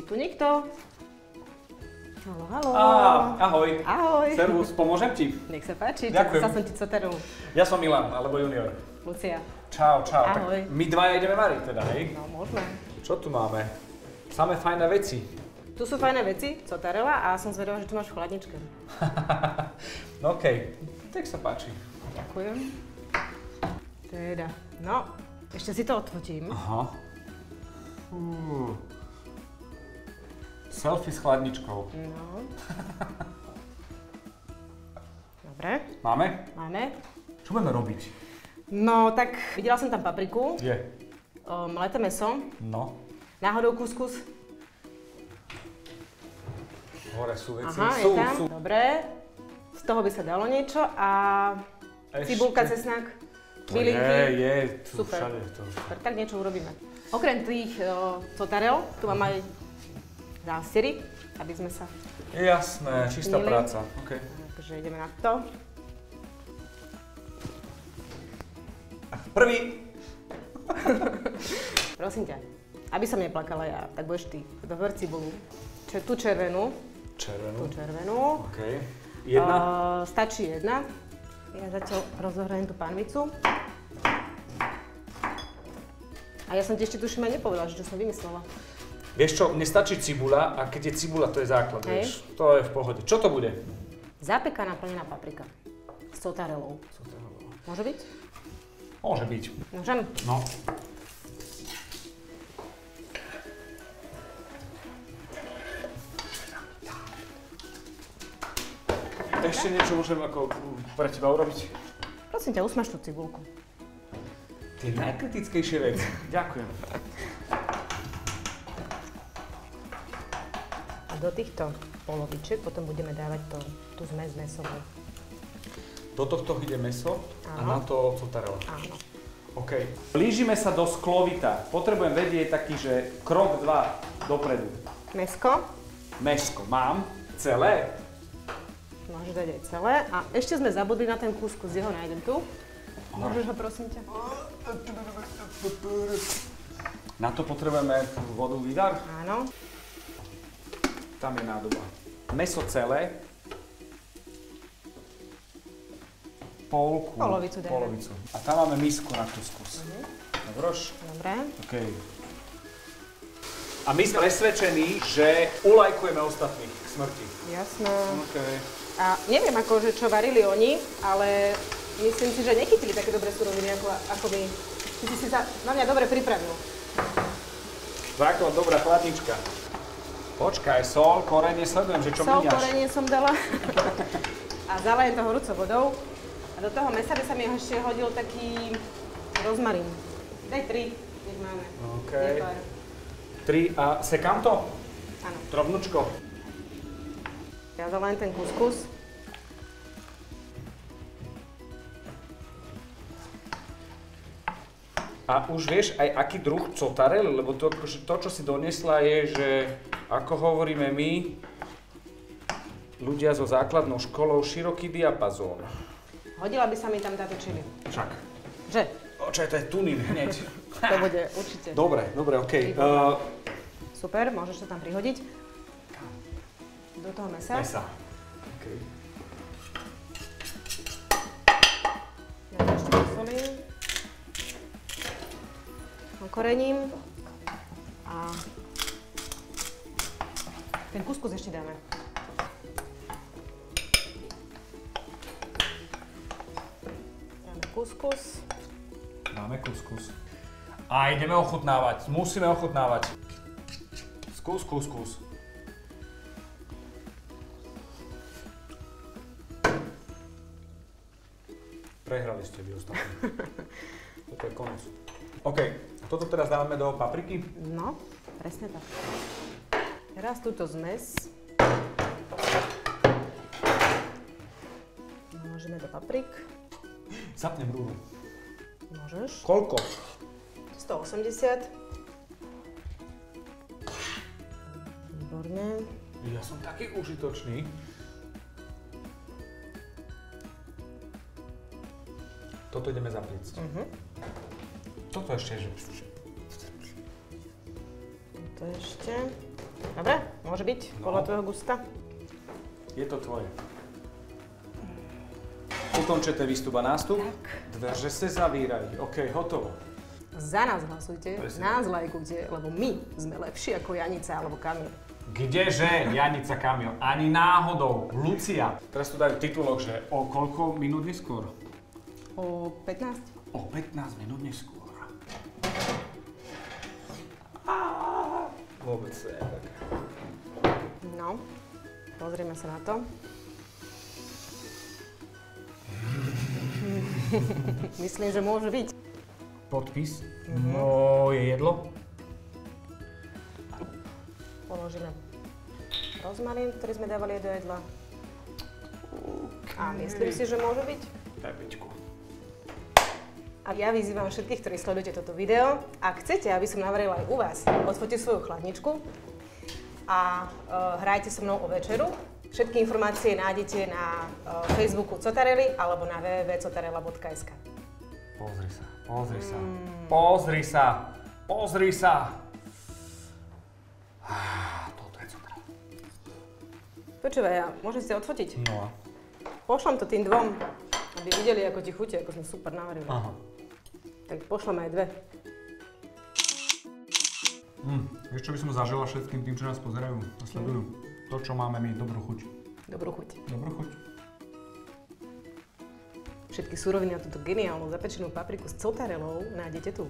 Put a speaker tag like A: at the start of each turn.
A: tu nikto. Haló, haló.
B: Ahoj.
A: Ahoj.
B: Servus, pomôžem ti?
A: Nech sa páči.
B: Ďakujem.
A: Sa som ti coteru.
B: Ja som Milan, alebo junior.
A: Lucia.
B: Čau, čau.
A: Ahoj.
B: Tak my dvaja ideme variť teda, hej?
A: No, môžeme.
B: Čo tu máme? Samé fajné veci.
A: Tu sú fajné veci, cotarela, a som zvedavá, že tu máš v chladničke.
B: No okej, tak sa páči.
A: Ďakujem. Teda, no, ešte si to odfotím.
B: Aha. Selfie s chladničkou.
A: No. Dobre.
B: Máme?
A: Máme.
B: Čo budeme robiť?
A: No, tak videla som tam papriku.
B: Je.
A: Mleté mäso.
B: No.
A: Náhodou kuskus.
B: Hore sú veci.
A: Aha, je tam. Dobre. Z toho by sa dalo niečo a cibulka, cesnak, bylinky.
B: Je, tu
A: Super.
B: všade to.
A: Super, tak niečo urobíme. Okrem tých cotarel, tu mám aj zástery, aby sme sa...
B: Jasné, čistá
A: Milý.
B: práca. Okay.
A: Takže ideme na to.
B: Prvý.
A: Prosím ťa, aby som neplakala ja, tak budeš ty. Dober cibulu. Tú červenú.
B: Červenú.
A: Tú červenú.
B: OK. Jedna?
A: Stačí jedna. Ja zatiaľ rozohrajem tú panvicu. A ja som ti ešte tuším aj nepovedala, že čo som vymyslela.
B: Vieš čo, mne stačí cibuľa a keď je cibuľa, to je základ,
A: Hej.
B: vieš. To je v pohode. Čo to bude?
A: Zapekaná plnená paprika. S cotarelou. Môže byť?
B: Môže byť.
A: Môžem?
B: No. Ešte niečo môžem ako pre teba urobiť?
A: Prosím ťa, usmaž tú cibulku.
B: Tie najkritickejšie veci. Ďakujem.
A: A do týchto polovičiek potom budeme dávať tú zmes mäsovú.
B: Do tohto ide mäso a na to cotarela.
A: Áno.
B: OK. Blížime sa do sklovita. Potrebujem vedieť taký, že krok 2 dopredu.
A: Mäsko.
B: Mäsko mám celé.
A: Môžeš dať aj celé. A ešte sme zabudli na ten kuskus, jeho nájdem tu. Môžeš ho, prosím ťa?
B: Na to potrebujeme vodu vývar.
A: Áno.
B: Tam je nádoba. Mäso celé.
A: Polovicu dajme.
B: Polovicu. A tam máme misku na kuskus. Dobroš?
A: Dobre.
B: OK. A my sme presvedčení, že ulajkujeme ostatných k smrti.
A: Jasné.
B: OK.
A: A neviem akože čo varili oni, ale myslím si, že nechytili také dobré suroviny ako my. Ty si sa na mňa dobre pripravil.
B: Základ, dobrá chladnička. Počkaj, sol, korenie, sledujem, že čo
A: Sol,
B: míňaš.
A: korenie som dala. A zalejem to horúcou vodou. A do toho mäsa by sa mi ešte hodil taký rozmarín. Daj 3, nech máme.
B: OK.
A: Je pár.
B: 3 a sekám to?
A: Áno.
B: Drobnučko.
A: Ja zalejem ten kuskus.
B: A už vieš aj aký druh cotarel? Lebo to, čo si doniesla je, že ako hovoríme my, ľudia so základnou školou, široký diapazón.
A: Hodila by sa mi tam táto čili.
B: Však.
A: Že?
B: Očaj, to je tunín hneď.
A: To bude určite.
B: Dobre, OK.
A: Super, môžeš to tam prihodiť. Do toho mäsa.
B: Mesa. OK.
A: Ja to ešte posolím. Okorením. A ten kuskus ešte dáme. Dáme kuskus.
B: Dáme kuskus. A ideme ochutnávať. Musíme ochutnávať. Skús. Prehrali ste vy ostatní. Toto je koniec. OK, toto teraz dávame do papriky.
A: No, presne tak. Teraz túto zmes naložíme do paprik.
B: Zapnem rúru.
A: Môžeš.
B: Koľko?
A: 180. Výborne.
B: Ja som taký užitočný. Toto ideme zapliecť. Toto ešte je, že...
A: To ešte. Dobre, môže byť, podľa tvojho gusta.
B: Je to tvoje. Ukončete výstup a nástup. Dveře se zavírají. OK, hotovo.
A: Za nás hlasujte, nás lajkujte, lebo my sme lepší ako Janica alebo Kamil.
B: Kdeže, Janica, Kamil? Ani náhodou. Lucia. Teraz tu dajú titulok, že o koľko minút neskôr?
A: O 15?
B: O 15 minút neskôr. Vôbec to je tak.
A: No, pozrieme sa na to. Myslím, že môže byť.
B: Podpis. Moje jedlo.
A: Položíme rozmarín, ktorý sme dávali do jedla. A myslím si, že môže byť.
B: Pepičku.
A: A ja vyzývam všetkých, ktorí sledujete toto video, ak chcete, aby som navarila aj u vás, odfoťte svoju chladničku a hrajte so mnou o večeru. Všetky informácie nájdete na Facebooku Cotarelli alebo na www.cotarella.sk.
B: Pozri sa, pozri sa, pozri sa, pozri sa. Toto je Cotarella.
A: Počúvaj, ja môžem si odfotiť?
B: No a?
A: Pošlem to tým dvom, aby videli, ako ti chutí, ako sme super navarili.
B: Aha.
A: Tak pošlem aj dve.
B: Vieš, čo by som zažila všetkým tým, čo nás pozerajú a sledujú? To, čo máme my, dobrú chuť.
A: Dobrú chuť.
B: Dobrú chuť.
A: Všetky suroviny na túto geniálnu zapečenú papriku s cotarellou nájdete tu.